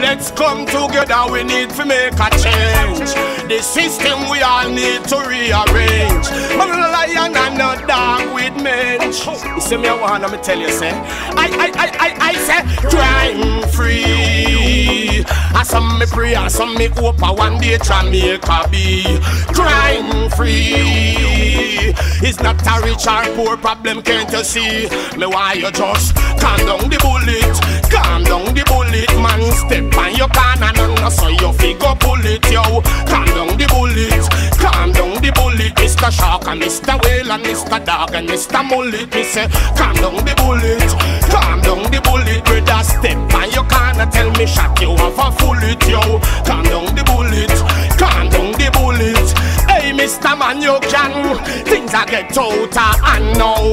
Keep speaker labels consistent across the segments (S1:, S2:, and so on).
S1: Let's come together, we need to make a change. The system we all need to rearrange. I'm a lion and a dog with mange. You see me, I wanna tell you, say I say crime free. I some me pray, I some me hope I one day Jamaica be crime free. It's not a rich or poor problem, can't you see? Me why you just calm down the bullet, calm down the bullet, man. Step on your corner, no, so you figure pull it, yo. Calm down the bullet, calm down the bullet. Mr. Shark and Mr. Whale and Mr. Dog and Mr. Mullet. Me say, calm down the bullet, calm down the bullet. Brother, step on your corner, tell me shot you have a bullet, yo. Calm down the bullet, calm down the bullet. Hey, Mr. Man, you can. Things I get out of hand now.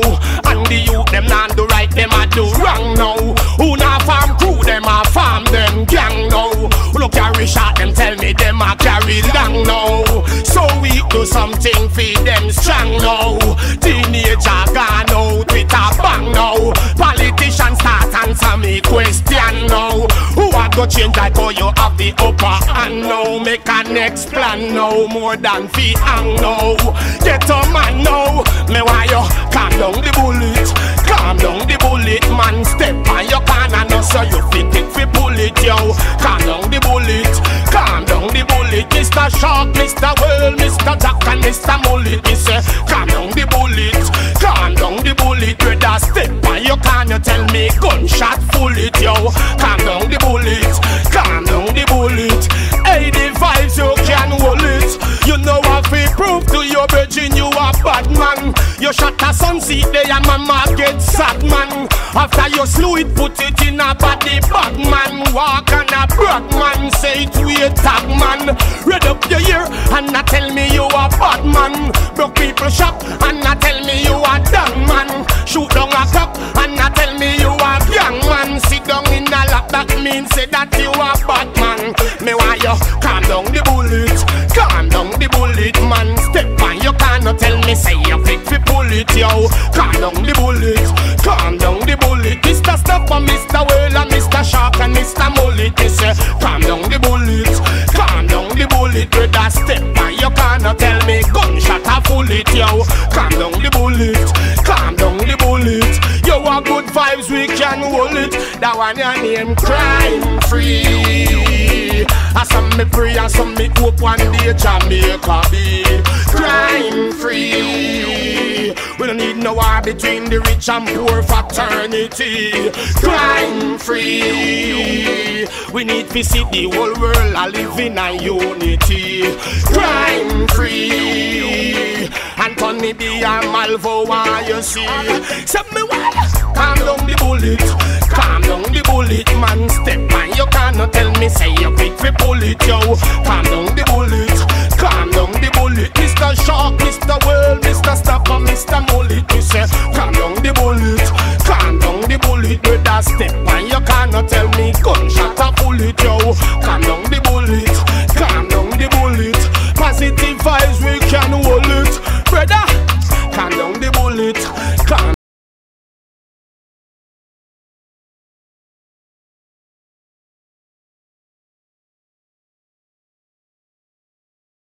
S1: And the youth, them not do right, them a do wrong now. Who not farm crew, them a farm them gang now. Who no carry shot, them tell me them a carry long now. So we do something for them strong now. Teenager gone out with a bang now. Politicians start answer me question now. Who a go change like how you have the upper hand now. Make a next plan now. More than fi hang now. Get a man now. Me why you calm down the bullet, calm down the bullet, man. Step on your corner now, so you fit it fi pull it, yo. Calm down the bullet, calm down the bullet. Mr. Shark, Mr. Whale, Mr. Jack and Mr. Mullet. Me say, calm down the bullet, calm down the bullet. Brother, step on your corner, tell me gunshot full it, yo. Calm down the bullet, calm down the bullet. Hey, the vibes you can hold it. You know what we prove to your virgin, you a bad man. You shot a sunset there and mama get sad man. After you slew it, put it in a body bag man. Walk on a brag man, say it we a tag man. Read up your ear and not tell me you a bad man. Broke people shop and not tell me you a done man. Shoot down a cup and not tell me you a young man. Sit down in a lap, that means say that you a bad man. Me why you calm down the bullet, calm down the bullet, man. Step on your corner, tell me say you fit fi pull it, yo. Calm down the bullet, calm down the bullet. Mr. Snapper, Mr. Whale and Mr. Shark and Mr. Mullet. They say, calm down the bullet, calm down the bullet. Brother, step on your corner, tell me gunshot a full it, yo. Calm down the bullet, calm down the bullet. You a good vibes, we can hold it. That one your name crime free. I some me pray, I some me hope one day Jamaica be crime free. We don't need no war between the rich and poor fraternity. Crime free. We need to see the whole world a live in a unity. Crime free. Anthony B. and Malvo, why you see? Say me why? Calm down the bullet, calm down the bullet, man. Step on your corner, tell me say you fit fi pull it, yo. Calm down the bullet, calm down the bullet. Mr. Shark, Mr. Whale, Mr.